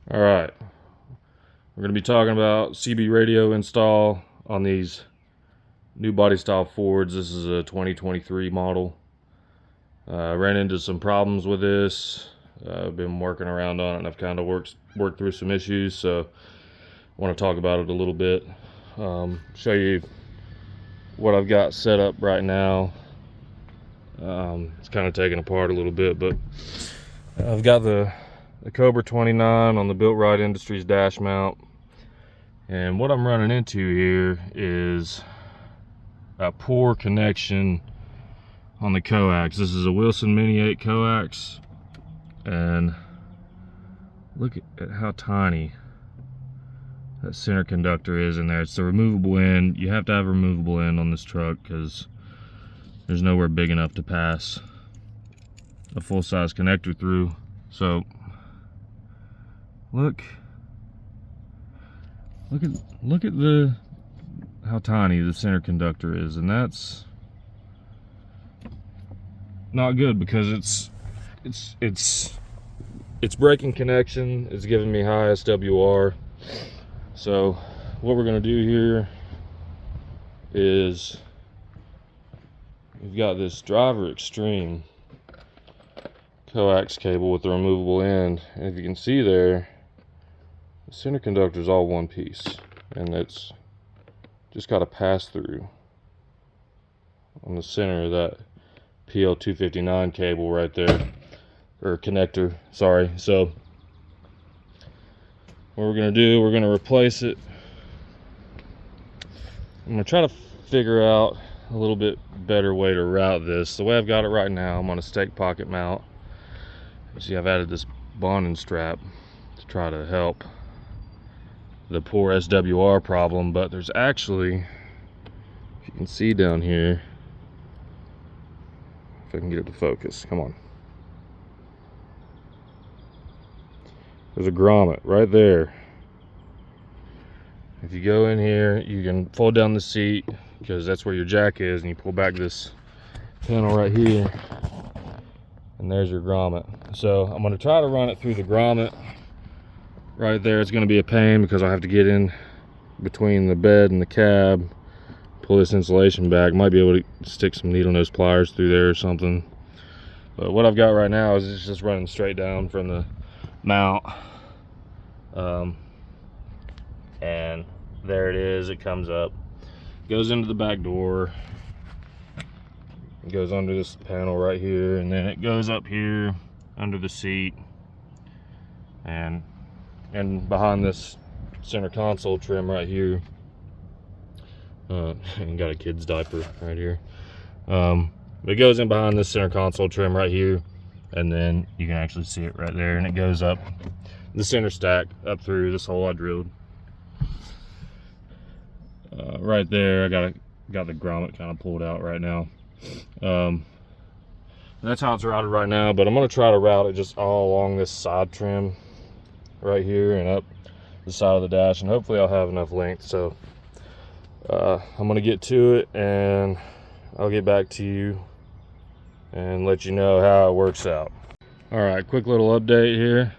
All right, we're going to be talking about CB radio install on these new body style Fords. This is a 2023 model. Ran into some problems with this. I've been working around on it, and I've kind of worked through some issues, so I want to talk about it a little bit. Show you what I've got set up right now. It's kind of taken apart a little bit, but I've got the Cobra 29 on the Built Right Industries dash mount, and what I'm running into here is a poor connection on the coax. This is a Wilson Mini 8 coax, and look at how tiny that center conductor is in there. It's the removable end. You have to have a removable end on this truck because there's nowhere big enough to pass a full-size connector through. So look at how tiny the center conductor is, and that's not good because it's breaking connection. It's giving me high SWR. So what we're going to do here is we've got this Driver Extreme coax cable with the removable end, and if you can see there, the center conductor is all one piece, and it's just got a pass through on the center of that PL259 cable right there, or connector, sorry. So what we're going to do, we're going to replace it. I'm going to try to figure out a little bit better way to route this. The way I've got it right now, I'm on a stake pocket mount. You see, I've added this bonding strap to try to help the poor SWR problem, but there's actually, if you can see down here, if I can get it to focus, come on. There's a grommet right there. If you go in here, you can fold down the seat because that's where your jack is, and you pull back this panel right here, and there's your grommet. So I'm going to try to run it through the grommet right there. It's going to be a pain because I have to get in between the bed and the cab, pull this insulation back. Might be able to stick some needle nose pliers through there or something. But what I've got right now is it's just running straight down from the mount, and there it is. It comes up, goes into the back door, it goes under this panel right here, and then it goes up here under the seat and behind this center console trim right here. And got a kid's diaper right here. It goes in behind this center console trim right here, and then you can actually see it right there, and it goes up the center stack up through this hole I drilled. Right there, I got the grommet kind of pulled out right now. That's how it's routed right now, but I'm going to try to route it just all along this side trim right here and up the side of the dash, and hopefully I'll have enough length. So I'm going to get to it, and I'll get back to you and let you know how it works out. All right, quick little update here.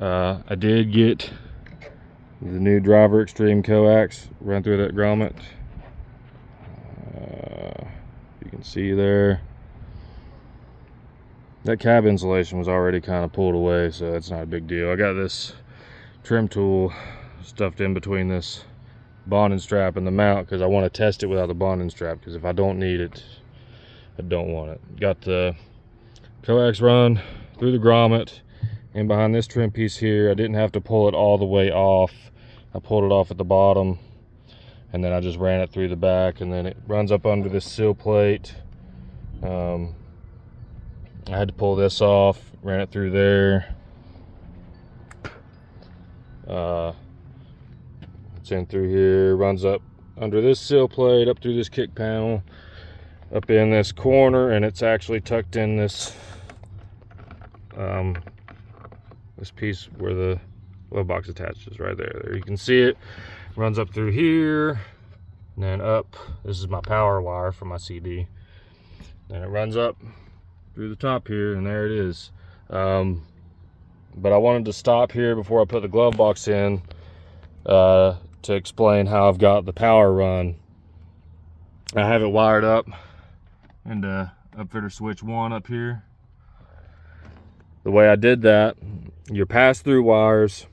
I did get the new Driver Extreme coax run through that grommet. You can see there, that cab insulation was already kind of pulled away, so that's not a big deal. I got this trim tool stuffed in between this bonding strap and the mount because I want to test it without the bonding strap, because if I don't need it, I don't want it. Got the coax run through the grommet and behind this trim piece here. I didn't have to pull it all the way off. I pulled it off at the bottom, and then I just ran it through the back, and then it runs up under this sill plate. I had to pull this off, ran it through there. It's in through here, runs up under this sill plate, up through this kick panel, up in this corner, and it's actually tucked in this this piece where the glove box attaches right there. There you can see it. Runs up through here, and then up. This is my power wire for my CD. Then it runs up through the top here, and there it is. But I wanted to stop here before I put the glove box in to explain how I've got the power run. I have it wired up into upfitter switch 1 up here. The way I did that, your pass-through wires,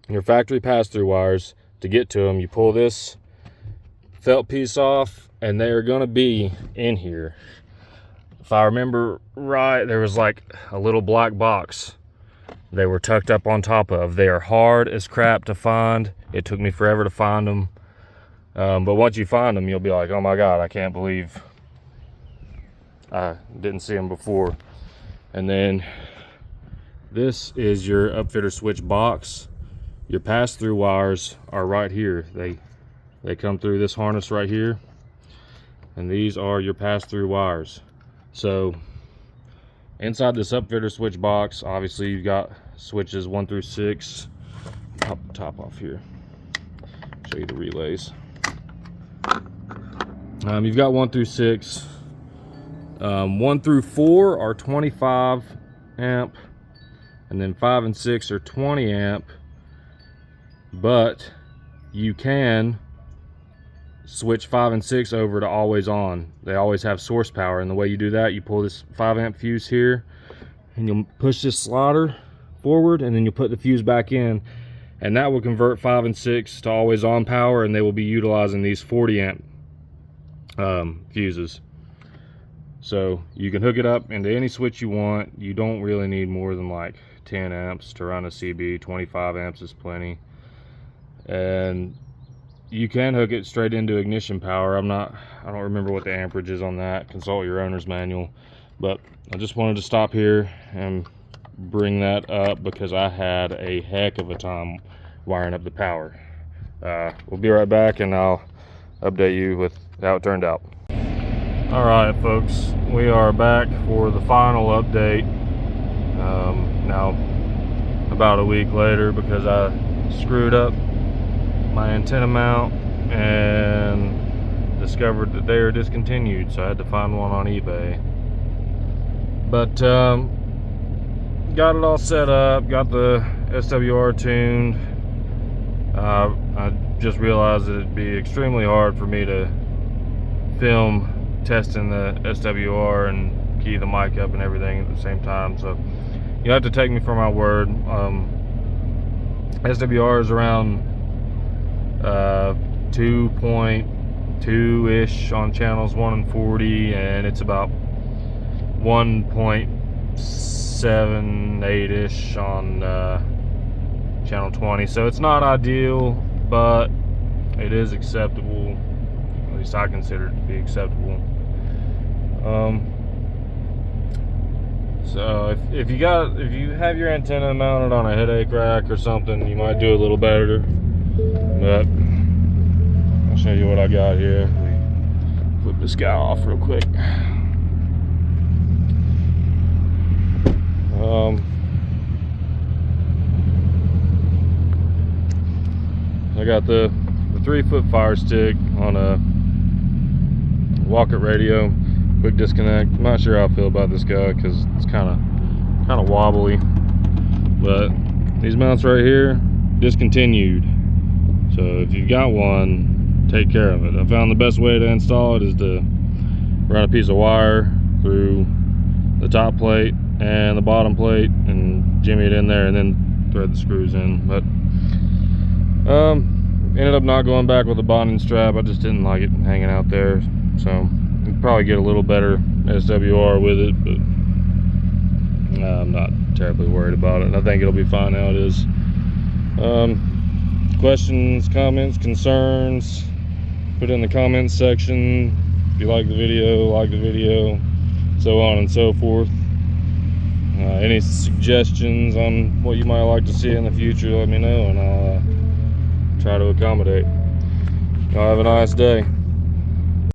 your factory pass-through wires, to get to them, you pull this felt piece off, and they are going to be in here. If I remember right, there was like a little black box they were tucked up on top of. They are hard as crap to find. It took me forever to find them. But once you find them, you'll be like, oh my God, I can't believe I didn't see them before. And then this is your upfitter switch box. Your pass-through wires are right here. They come through this harness right here. And these are your pass-through wires. So inside this upfitter switch box, obviously you've got switches 1 through 6. Pop the top off here. Show you the relays. You've got 1 through 6. 1 through 4 are 25 amp, and then 5 and 6 are 20 amp. But you can switch 5 and 6 over to always on. They always have source power, and the way you do that, you pull this 5 amp fuse here, and you'll push this slider forward, and then you'll put the fuse back in, and that will convert 5 and 6 to always on power, and they will be utilizing these 40 amp fuses. So you can hook it up into any switch you want. You don't really need more than like 10 amps to run a CB. 25 amps is plenty. And you can hook it straight into ignition power. I don't remember what the amperage is on that. Consult your owner's manual. But I just wanted to stop here and bring that up because I had a heck of a time wiring up the power. We'll be right back, and I'll update you with how it turned out. All right, folks, we are back for the final update. Now about a week later, because I screwed up my antenna mount and discovered that they are discontinued, so I had to find one on eBay. But got it all set up, got the SWR tuned. I just realized that it'd be extremely hard for me to film testing the SWR and key the mic up and everything at the same time, so you have to take me for my word. SWR is around 2.2-ish on channels 1 and 40, and it's about 1.78-ish on channel 20, so it's not ideal, but it is acceptable. At least I consider it to be acceptable. So if you have your antenna mounted on a headache rack or something, you might do a little better. But I'll show you what I got here. Let me flip this guy off real quick. I got the 3-foot fire stick on a walk-it radio, quick disconnect. I'm not sure how I feel about this guy because it's kind of wobbly, but these mounts right here, discontinued. So if you've got one, take care of it. I found the best way to install it is to run a piece of wire through the top plate and the bottom plate and jimmy it in there and then thread the screws in. But ended up not going back with a bonding strap. I just didn't like it hanging out there, so you can probably get a little better SWR with it, but I'm not terribly worried about it. I think it'll be fine how it is. Questions, comments, concerns, put it in the comments section. If you like the video, so on and so forth. Any suggestions on what you might like to see in the future, let me know, and I'll try to accommodate. Y'all have a nice day.